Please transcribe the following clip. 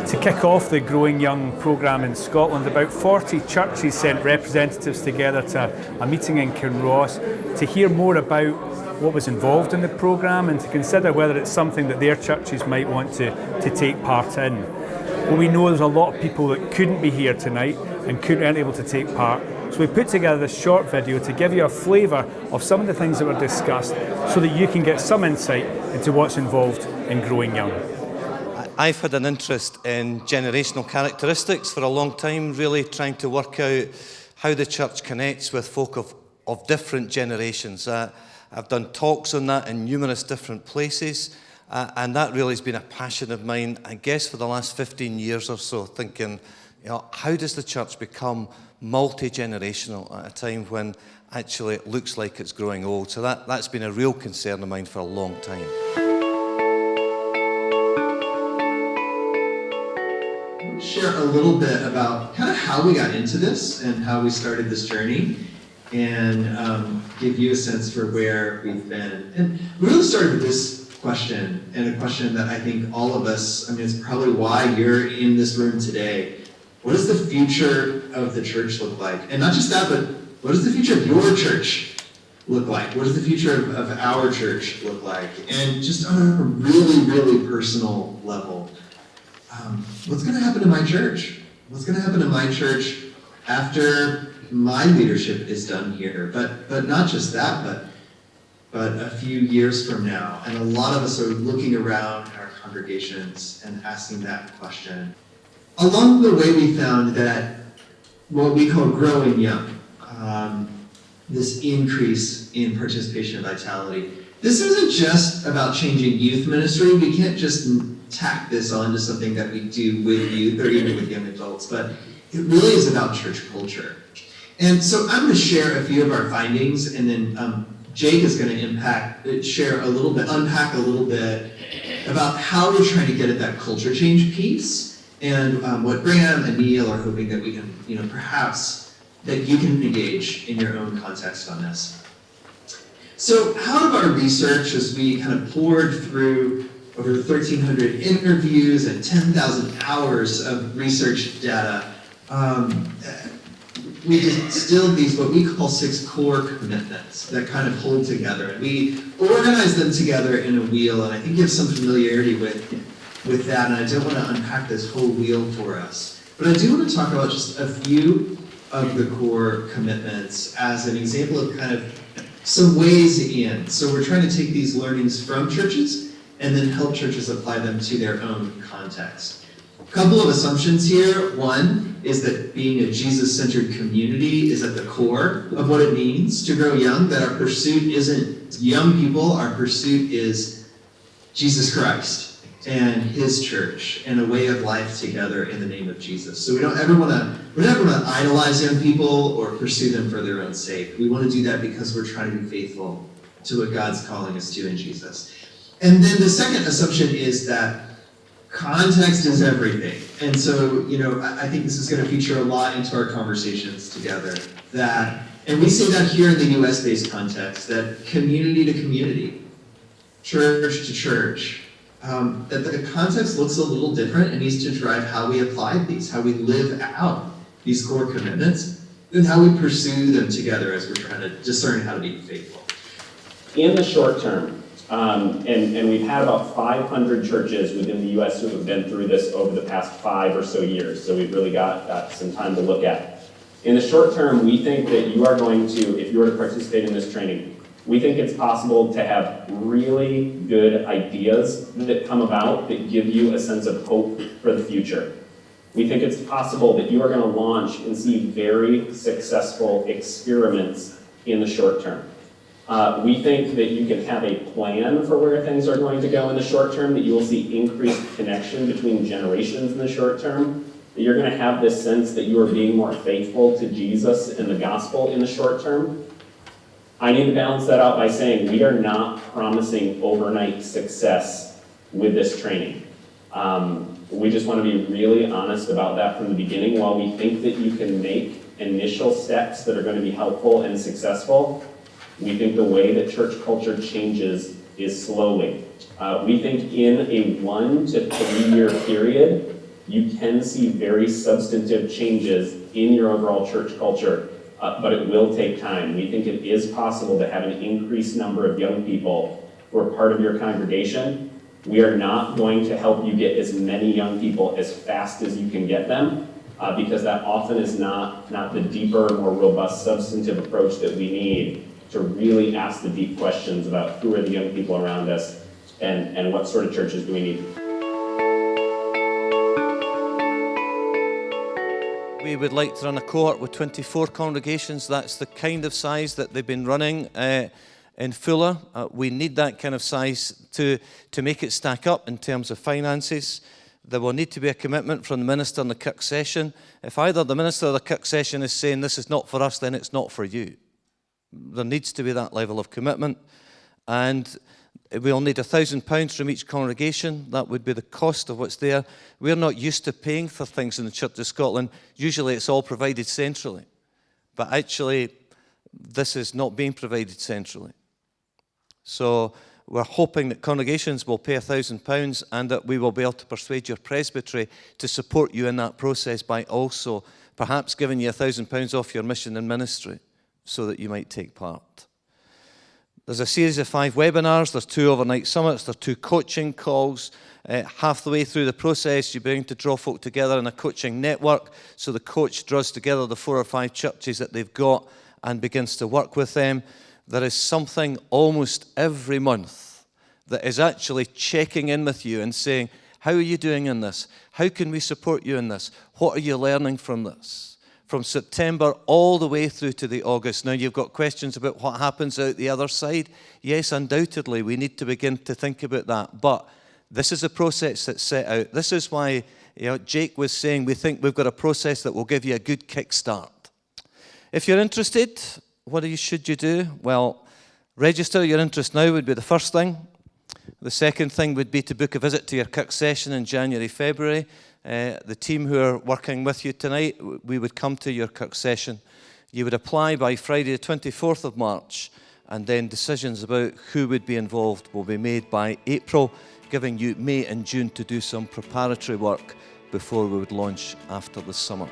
To kick off the Growing Young programme in Scotland, about 40 churches sent representatives together to a meeting in Kinross to hear more about what was involved in the programme and to consider whether it's something that their churches might want to take part in. Well, we know there's a lot of people that couldn't be here tonight and weren't able to take part. So we put together this short video to give you a flavour of some of the things that were discussed so that you can get some insight into what's involved in Growing Young. I've had an interest in generational characteristics for a long time, really trying to work out how the church connects with folk of different generations. I've done talks on that in numerous different places, and that really has been a passion of mine, I guess, for the last 15 years or so, thinking, how does the church become multi-generational at a time when actually it looks like it's growing old? So that's been a real concern of mine for a long time. Share a little bit about kind of how we got into this and how we started this journey, and give you a sense for where we've been. And we really started with this question, and a question that I think all of us, it's probably why you're in this room today. What does the future of the church look like? And not just that, but what does the future of your church look like? What does the future of our church look like? And just on a really, really personal level, what's going to happen to my church? What's going to happen to my church after my leadership is done here? But not just that, but a few years from now. And a lot of us are looking around our congregations and asking that question. Along the way, we found that what we call growing young, this increase in participation and vitality, this isn't just about changing youth ministry. We can't just tack this on to something that we do with youth or even with young adults, but it really is about church culture. And so I'm going to share a few of our findings, and then Jake is going to unpack a little bit about how we're trying to get at that culture change piece, and what Graham and Neil are hoping that we can, perhaps that you can engage in your own context on this. So out of our research, as we kind of poured through over 1,300 interviews and 10,000 hours of research data, we distilled these, what we call 6 core commitments that kind of hold together. And we organize them together in a wheel, and I think you have some familiarity with that, and I don't want to unpack this whole wheel for us. But I do want to talk about just a few of the core commitments as an example of kind of some ways in. So we're trying to take these learnings from churches and then help churches apply them to their own context. A couple of assumptions here. One is that being a Jesus-centered community is at the core of what it means to grow young, that our pursuit isn't young people, our pursuit is Jesus Christ and his church and a way of life together in the name of Jesus. So we don't ever want to idolize young people or pursue them for their own sake. We want to do that because we're trying to be faithful to what God's calling us to in Jesus. And then the second assumption is that context is everything. And so, I think this is going to feature a lot into our conversations together. And we say that here in the US-based context, that community to community, church to church, that the context looks a little different and needs to drive how we apply these, how we live out these core commitments, and how we pursue them together as we're trying to discern how to be faithful. In the short term, and we've had about 500 churches within the U.S. who have been through this over the past 5 or so years, so we've really got some time to look at. In the short term, we think that you are going to, if you were to participate in this training, we think it's possible to have really good ideas that come about that give you a sense of hope for the future. We think it's possible that you are going to launch and see very successful experiments in the short term. We think that you can have a plan for where things are going to go in the short term, that you will see increased connection between generations in the short term, that you're going to have this sense that you are being more faithful to Jesus and the gospel in the short term. I need to balance that out by saying we are not promising overnight success with this training. We just want to be really honest about that from the beginning. While we think that you can make initial steps that are going to be helpful and successful, we think the way that church culture changes is slowly. We think in a 1 to 3 year period, you can see very substantive changes in your overall church culture, but it will take time. We think it is possible to have an increased number of young people who are part of your congregation. We are not going to help you get as many young people as fast as you can get them, because that often is not the deeper, more robust, substantive approach that we need to really ask the deep questions about who are the young people around us and what sort of churches do we need. We would like to run a cohort with 24 congregations. That's the kind of size that they've been running in Fuller. We need that kind of size to make it stack up in terms of finances. There will need to be a commitment from the minister and the Kirk session. If either the minister or the Kirk session is saying this is not for us, then it's not for you. There needs to be that level of commitment. And we'll need £1,000 from each congregation. That would be the cost of what's there. We're not used to paying for things in the Church of Scotland. Usually it's all provided centrally. But actually, this is not being provided centrally. So we're hoping that congregations will pay £1,000 and that we will be able to persuade your presbytery to support you in that process by also perhaps giving you £1,000 off your mission and ministry so that you might take part. There's a series of 5 webinars, there's 2 overnight summits, there's 2 coaching calls. Half the way through the process, you're beginning to draw folk together in a coaching network. So the coach draws together the 4 or 5 churches that they've got and begins to work with them. There is something almost every month that is actually checking in with you and saying, how are you doing in this? How can we support you in this? What are you learning from this? From September all the way through to the August. Now you've got questions about what happens out the other side. Yes, undoubtedly, we need to begin to think about that. But this is a process that's set out. This is why Jake was saying we think we've got a process that will give you a good kickstart. If you're interested, what should you do? Well, register your interest now would be the first thing. The second thing would be to book a visit to your Kirk session in January, February. The team who are working with you tonight, we would come to your Kirk session. You would apply by Friday the 24th of March, and then decisions about who would be involved will be made by April, giving you May and June to do some preparatory work before we would launch after the summer.